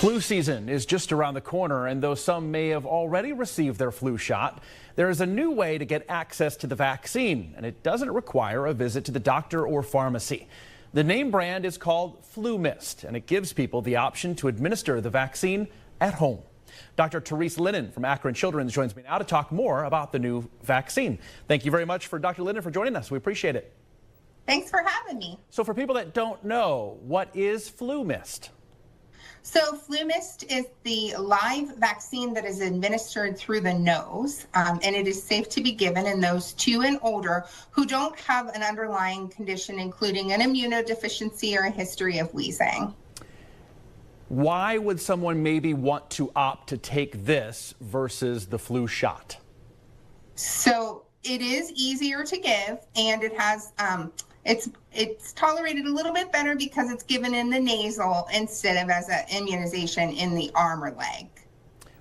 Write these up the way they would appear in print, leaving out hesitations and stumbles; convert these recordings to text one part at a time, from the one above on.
Flu season is just around the corner, and though some may have already received their flu shot, there is a new way to get access to the vaccine, and it doesn't require a visit to the doctor or pharmacy. The name brand is called FluMist, and it gives people the option to administer the vaccine at home. Dr. Therese Linden from Akron Children's joins me now to talk more about the new vaccine. Thank you very much for Dr. Linden for joining us. We appreciate it. Thanks for having me. So for people that don't know, what is FluMist? So FluMist is the live vaccine that is administered through the nose, and it is safe to be given in those 2 and older who don't have an underlying condition, including an immunodeficiency or a history of wheezing. Why would someone maybe want to opt to take this versus the flu shot? So it is easier to give, and it has it's tolerated a little bit better because it's given in the nasal instead of as an immunization in the arm or leg.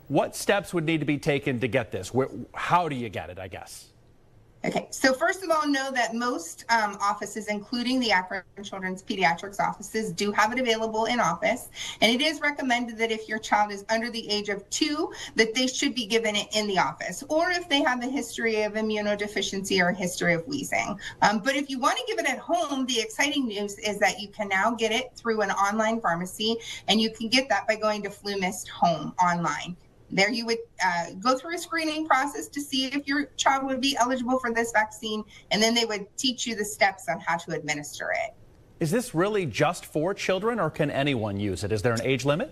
What steps would need to be taken to get this? How do you get it, I guess? Okay, so first of all, know that most offices, including the Akron Children's Pediatrics offices, do have it available in office. And it is recommended that if your child is under the age of 2, that they should be given it in the office, or if they have a history of immunodeficiency or a history of wheezing. But if you want to give it at home, the exciting news is that you can now get it through an online pharmacy, and you can get that by going to FluMist Home online. There you would go through a screening process to see if your child would be eligible for this vaccine, and then they would teach you the steps on how to administer it. Is this really just for children, or can anyone use it? Is there an age limit?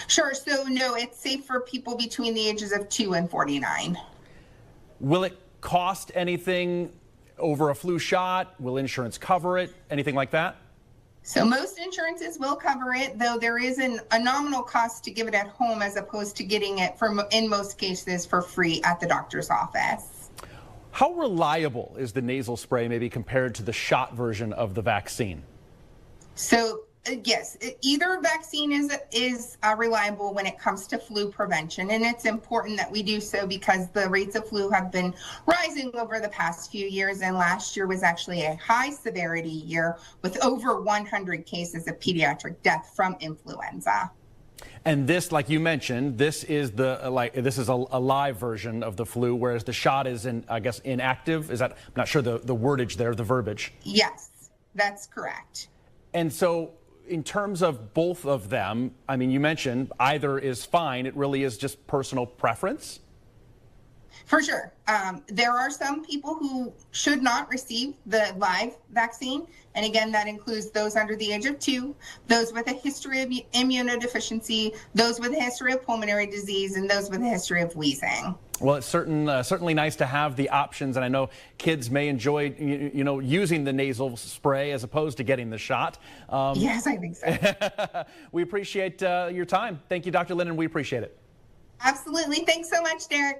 Sure. So no, it's safe for people between the ages of 2 and 49. Will it cost anything over a flu shot? Will insurance cover it? Anything like that? So most insurances will cover it, though there is a nominal cost to give it at home as opposed to getting it in most cases for free at the doctor's office. How reliable is the nasal spray maybe compared to the shot version of the vaccine? So yes, either vaccine is reliable when it comes to flu prevention, and it's important that we do so because the rates of flu have been rising over the past few years, and last year was actually a high severity year with over 100 cases of pediatric death from influenza. And this, like you mentioned, this is a live version of the flu, whereas the shot is inactive. Is that, I'm not sure the wordage there, the verbiage. Yes, that's correct. And so, in terms of both of them, I mean, you mentioned either is fine. It really is just personal preference. For sure. There are some people who should not receive the live vaccine. And again, that includes those under the age of 2, those with a history of immunodeficiency, those with a history of pulmonary disease, and those with a history of wheezing. Well, it's certainly nice to have the options, and I know kids may enjoy, using the nasal spray as opposed to getting the shot. Yes, I think so. We appreciate your time. Thank you, Dr. Linden. We appreciate it. Absolutely. Thanks so much, Derek.